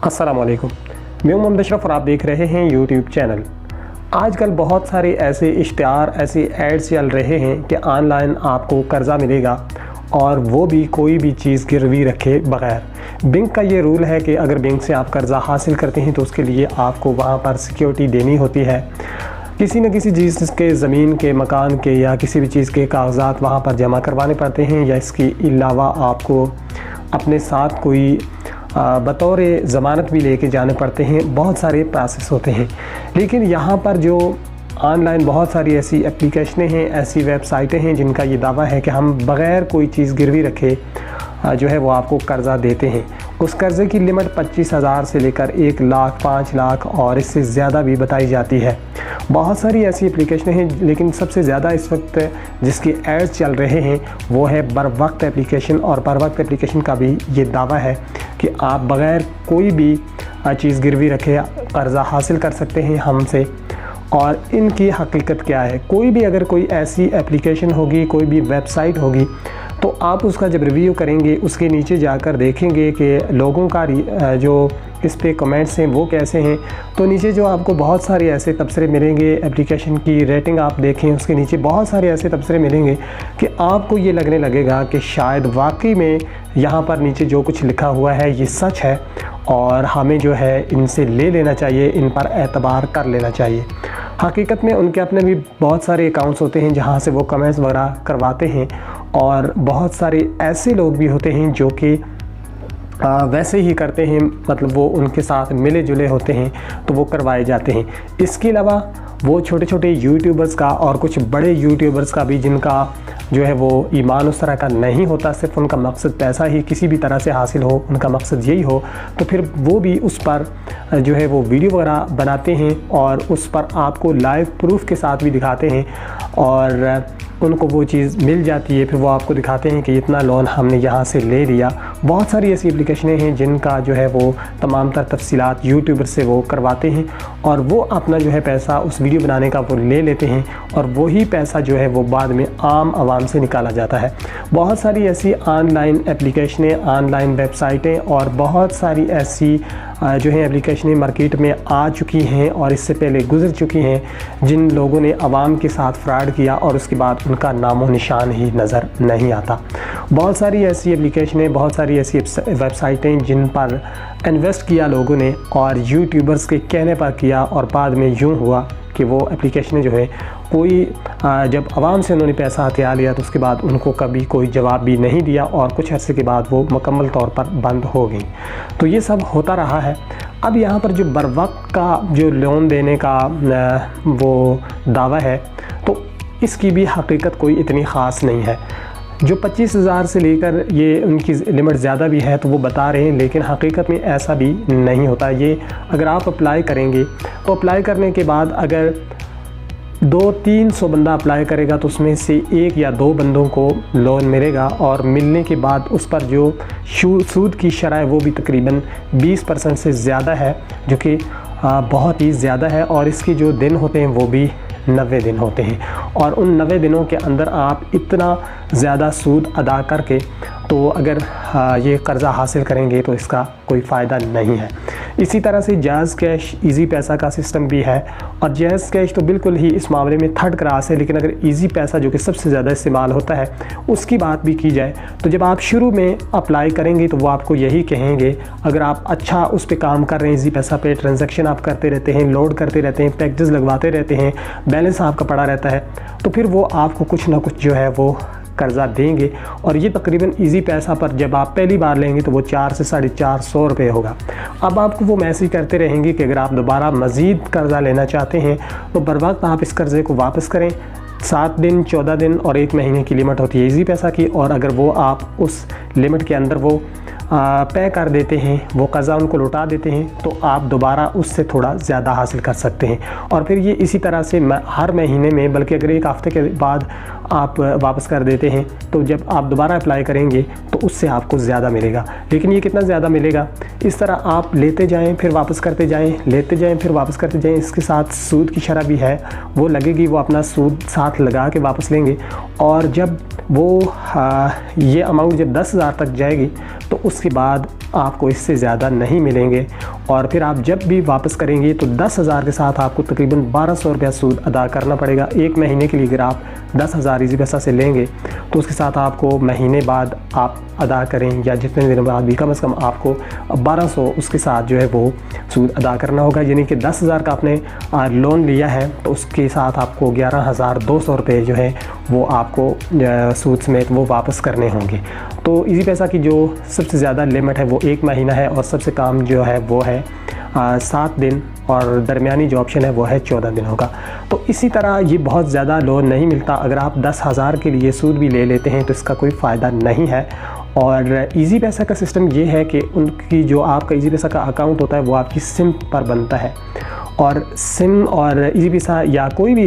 अस्सलाम वालेकुम, मैं हूं मोहम्मद अशरफ और आप देख रहे हैं यूट्यूब चैनल। आजकल बहुत सारे ऐसे इश्तिहार, ऐसे एड्स चल रहे हैं कि ऑनलाइन आपको कर्ज़ा मिलेगा और वो भी कोई भी चीज़ गिरवी रखे बगैर। बैंक का ये रूल है कि अगर बैंक से आप कर्ज़ा हासिल करते हैं तो उसके लिए आपको वहाँ पर सिक्योरिटी देनी होती है। किसी न किसी चीज़ के ज़मीन के, मकान के या किसी भी चीज़ के कागज़ात वहाँ पर जमा करवाने पड़ते हैं, या इसके अलावा आपको अपने साथ कोई बतौर ज़मानत भी लेके जाने पड़ते हैं। बहुत सारे प्रोसेस होते हैं। लेकिन यहाँ पर जो ऑनलाइन बहुत सारी ऐसी एप्लीकेशनें हैं, ऐसी वेबसाइटें हैं जिनका ये दावा है कि हम बग़ैर कोई चीज़ गिरवी रखे जो है वो आपको कर्ज़ा देते हैं। उस कर्ज़े की लिमिट 25,000 से लेकर 1 लाख, 5 लाख और इससे ज़्यादा भी बताई जाती है। बहुत सारी ऐसी एप्लीकेशनें हैं, लेकिन सबसे ज़्यादा इस वक्त जिसके एड्स चल रहे हैं वो है बरवक्त एप्लीकेशन। और बरवक्त एप्लीकेशन का भी ये दावा है कि आप बग़ैर कोई भी चीज़ गिरवी रखे कर्ज़ा हासिल कर सकते हैं हमसे। और इनकी हकीकत क्या है, कोई भी अगर कोई ऐसी एप्लीकेशन होगी, कोई भी वेबसाइट होगी, तो आप उसका जब रिव्यू करेंगे उसके नीचे जाकर देखेंगे कि लोगों का जो इस पे कमेंट्स हैं वो कैसे हैं। तो नीचे जो आपको बहुत सारे ऐसे तबसरे मिलेंगे, एप्लीकेशन की रेटिंग आप देखें, उसके नीचे बहुत सारे ऐसे तबसरे मिलेंगे कि आपको ये लगने लगेगा कि शायद वाकई में यहाँ पर नीचे जो कुछ लिखा हुआ है ये सच है और हमें जो है इनसे ले लेना चाहिए, इन पर एतबार कर लेना चाहिए। हकीकत में उनके अपने भी बहुत सारे अकाउंट्स होते हैं जहाँ से वो कमेंट्स वगैरह करवाते हैं, और बहुत सारे ऐसे लोग भी होते हैं जो कि वैसे ही करते हैं, मतलब वो उनके साथ मिले जुले होते हैं तो वो करवाए जाते हैं। इसके अलावा वो छोटे छोटे यूट्यूबर्स का और कुछ बड़े यूट्यूबर्स का भी, जिनका जो है वो ईमान उस तरह का नहीं होता, सिर्फ उनका मकसद पैसा ही किसी भी तरह से हासिल हो, उनका मकसद यही हो, तो फिर वो भी उस पर जो है वो वीडियो वगैरह बनाते हैं और उस पर आपको लाइव प्रूफ के साथ भी दिखाते हैं और उनको वो चीज़ मिल जाती है। फिर वो आपको दिखाते हैं कि इतना लोन हमने यहाँ से ले लिया। बहुत सारी ऐसी एप्लीकेशनें हैं जिनका जो है वो तमाम तर तफसीलात यूट्यूबर से वो करवाते हैं और वो अपना जो है पैसा उस वीडियो बनाने का वो ले लेते हैं और वही पैसा जो है वो बाद में आम आवाम से निकाला जाता है। बहुत सारी ऐसी ऑनलाइन एप्लीकेशनें, ऑनलाइन वेबसाइटें और बहुत सारी ऐसी जो है एप्लीकेशनें मार्केट में आ चुकी हैं और इससे पहले गुजर चुकी हैं जिन लोगों ने आवाम के साथ फ्रॉड किया और उसके बाद उनका नामो निशान ही नज़र नहीं आता। बहुत सारी ऐसी एप्लीकेशनें, बहुत सारी ऐसी वेबसाइटें जिन पर इन्वेस्ट किया लोगों ने और यूट्यूबर्स के कहने पर किया और बाद में यूँ हुआ कि वो एप्लीकेशनें जो है कोई जब आवाम से उन्होंने पैसा हथिया लिया तो उसके बाद उनको कभी कोई जवाब भी नहीं दिया और कुछ अर्से के बाद वो मुकम्मल तौर पर बंद हो गई। तो ये सब होता रहा है। अब यहाँ पर जो बरवक्त का जो लोन देने का वो दावा है, तो इसकी भी हकीकत कोई इतनी ख़ास नहीं है। जो 25,000 से लेकर ये उनकी लिमिट ज़्यादा भी है तो वो बता रहे हैं, लेकिन हकीकत में ऐसा भी नहीं होता। ये अगर आप अप्लाई करेंगे तो अप्लाई करने के बाद अगर 200-300 बंदा अप्लाई करेगा तो उसमें से 1 या 2 बंदों को लोन मिलेगा और मिलने के बाद उस पर जो सूद की शरह है वो भी तकरीबन 20% से ज़्यादा है, जो कि बहुत ही ज़्यादा है। और इसके जो दिन होते हैं वो भी 90 दिन होते हैं और उन 90 दिनों के अंदर आप इतना ज़्यादा सूद अदा करके तो अगर ये कर्ज़ा हासिल करेंगे तो इसका कोई फ़ायदा नहीं है। इसी तरह से जायज़ कैश, इजी पैसा का सिस्टम भी है और जायज़ कैश तो बिल्कुल ही इस मामले में थर्ड क्लास है। लेकिन अगर इजी पैसा जो कि सबसे ज़्यादा इस्तेमाल होता है उसकी बात भी की जाए तो जब आप शुरू में अप्लाई करेंगे तो वो आपको यही कहेंगे, अगर आप अच्छा उस पर काम कर रहे हैं, इजी पैसा पे ट्रांजैक्शन आप करते रहते हैं, लोड करते रहते हैं, पैकेजेस लगवाते रहते हैं, बैलेंस आपका पड़ा रहता है, तो फिर वो आपको कुछ ना कुछ जो है वो कर्ज़ा देंगे। और ये तकरीबन इजी पैसा पर जब आप पहली बार लेंगे तो वो 400 से 450 रुपये होगा। अब आपको वो मैसेज करते रहेंगे कि अगर आप दोबारा मज़ीद कर्ज़ा लेना चाहते हैं तो बर वक्त आप इस कर्ज़े को वापस करें। 7 दिन, 14 दिन और 1 महीने की लिमिट होती है इजी पैसा की, और अगर वो आप उस लिमिट के अंदर वो पे कर देते हैं, वो कर्ज़ा उनको लौटा देते हैं, तो आप दोबारा उससे थोड़ा ज़्यादा हासिल कर सकते हैं। और फिर ये इसी तरह से हर महीने में, बल्कि अगर 1 हफ़्ते के बाद आप वापस कर देते हैं तो जब आप दोबारा अप्लाई करेंगे तो उससे आपको ज़्यादा मिलेगा। लेकिन ये कितना ज़्यादा मिलेगा, इस तरह आप लेते जाएं फिर वापस करते जाएं, लेते जाएं फिर वापस करते जाएं। इसके साथ सूद की शरह भी है, वो लगेगी, वो अपना सूद साथ लगा के वापस लेंगे। और जब वो ये अमाउंट जब 10,000 तक जाएगी तो उसके बाद आपको इससे ज़्यादा नहीं मिलेंगे। और फिर आप जब भी वापस करेंगे तो 10,000 के साथ आपको तकरीबन 1200 रुपया सूद अदा करना पड़ेगा। एक महीने के लिए अगर आप 10,000 ईजी पैसा से लेंगे तो उसके साथ आपको महीने बाद आप अदा करें या जितने दिन बाद भी कम से कम आपको 1200 उसके साथ जो है वो सूद अदा करना होगा। यानी कि 10,000 का आपने लोन लिया है तो उसके साथ आपको 11,200 रुपये जो है वो आपको सूद समेत वो वापस करने होंगे। तो ईजी पैसा की जो सबसे ज़्यादा लिमिट है वो 1 महीना है और सबसे कम जो है वो है 7 दिन और दरमियानी जो ऑप्शन है वो है 14 दिनों का। तो इसी तरह ये बहुत ज़्यादा लोन नहीं मिलता। अगर आप 10,000 के लिए सूद भी ले लेते हैं तो इसका कोई फ़ायदा नहीं है। और ईजी पैसा का सिस्टम ये है कि उनकी जो आपका ईजी पैसा का अकाउंट होता है वो आपकी सिम पर बनता है और सिम और ईजी पैसा या कोई भी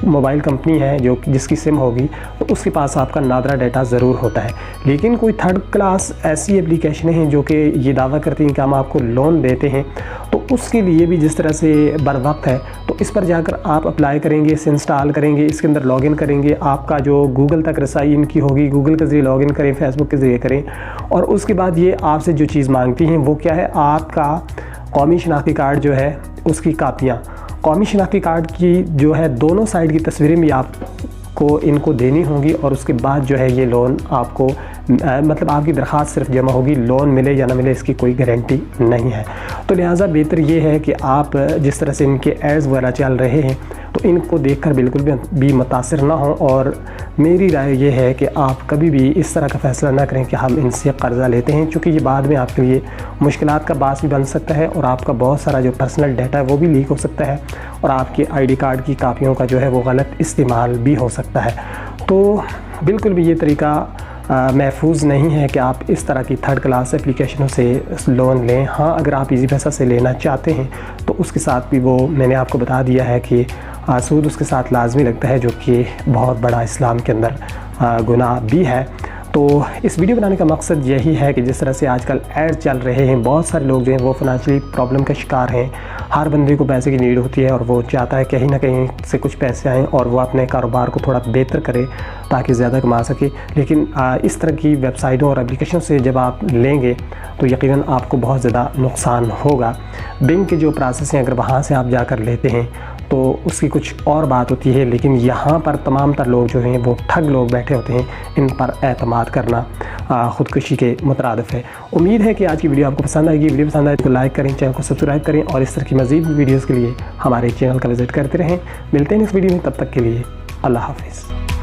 मोबाइल कंपनी है जो जिसकी सिम होगी तो उसके पास आपका नादरा डाटा ज़रूर होता है। लेकिन कोई थर्ड क्लास ऐसी एप्लीकेशनें हैं जो कि ये दावा करती हैं कि हम आपको लोन देते हैं तो उसके लिए भी जिस तरह से बर वक्त है तो इस पर जाकर आप अप्लाई करेंगे, इसे इंस्टॉल करेंगे, इसके अंदर लॉगिन करेंगे। आपका जो गूगल तक रसाई इनकी होगी, गूगल के ज़रिए लॉगिन करें, फेसबुक के ज़रिए करें और उसके बाद ये आपसे जो चीज़ मांगती हैं वो क्या है, आपका कौमी शनाख्ती कार्ड जो है उसकी कापियाँ, कौमी शनाख्ती कार्ड की जो है दोनों साइड की तस्वीरें भी आपको इनको देनी होंगी और उसके बाद जो है ये लोन आपको मतलब आपकी दरख्वास्त सिर्फ जमा होगी, लोन मिले या ना मिले इसकी कोई गारंटी नहीं है। तो लिहाजा बेहतर ये है कि आप जिस तरह से इनके एड्स वगैरह चल रहे हैं तो इनको देखकर बिल्कुल भी मुतासिर ना हो। और मेरी राय ये है कि आप कभी भी इस तरह का फ़ैसला ना करें कि हम इनसे कर्ज़ा लेते हैं, क्योंकि ये बाद में आपके लिए मुश्किलात का बास भी बन सकता है और आपका बहुत सारा जो पर्सनल डाटा है वो भी लीक हो सकता है और आपके ID कार्ड की कापियों का जो है वो गलत इस्तेमाल भी हो सकता है। तो बिल्कुल भी ये तरीका महफूज नहीं है कि आप इस तरह की थर्ड क्लास एप्लीकेशनों से लोन लें। हाँ, अगर आप ईजी पैसा से लेना चाहते हैं तो उसके साथ भी वो मैंने आपको बता दिया है कि सूद उसके साथ लाजमी लगता है, जो कि बहुत बड़ा इस्लाम के अंदर गुनाह भी है। तो इस वीडियो बनाने का मकसद यही है कि जिस तरह से आजकल ऐड चल रहे हैं, बहुत सारे लोग जो हैं वो फाइनेंशियली प्रॉब्लम का शिकार हैं। हर बंदे को पैसे की नीड होती है और वो चाहता है कहीं ना कहीं से कुछ पैसे आएँ और वो अपने कारोबार को थोड़ा बेहतर करे ताकि ज़्यादा कमा सके। लेकिन इस तरह की वेबसाइटों और एप्लीकेशन से जब आप लेंगे तो यकीनन आपको बहुत ज़्यादा नुकसान होगा। बैंक के जो प्रोसेस हैं अगर वहाँ से आप जाकर लेते हैं तो उसकी कुछ और बात होती है, लेकिन यहाँ पर तमाम तर लोग जो हैं वो ठग लोग बैठे होते हैं, इन पर एतमाद करना ख़ुदकुशी के मुतरादिफ है। उम्मीद है कि आज की वीडियो आपको पसंद आएगी। वीडियो पसंद आए तो लाइक करें, चैनल को सब्सक्राइब करें और इस तरह की मज़ीद वीडियोज़ के लिए हमारे चैनल का विज़िट करते रहें। मिलते हैं इस वीडियो में, तब तक के लिए अल्लाह हाफ़िज़।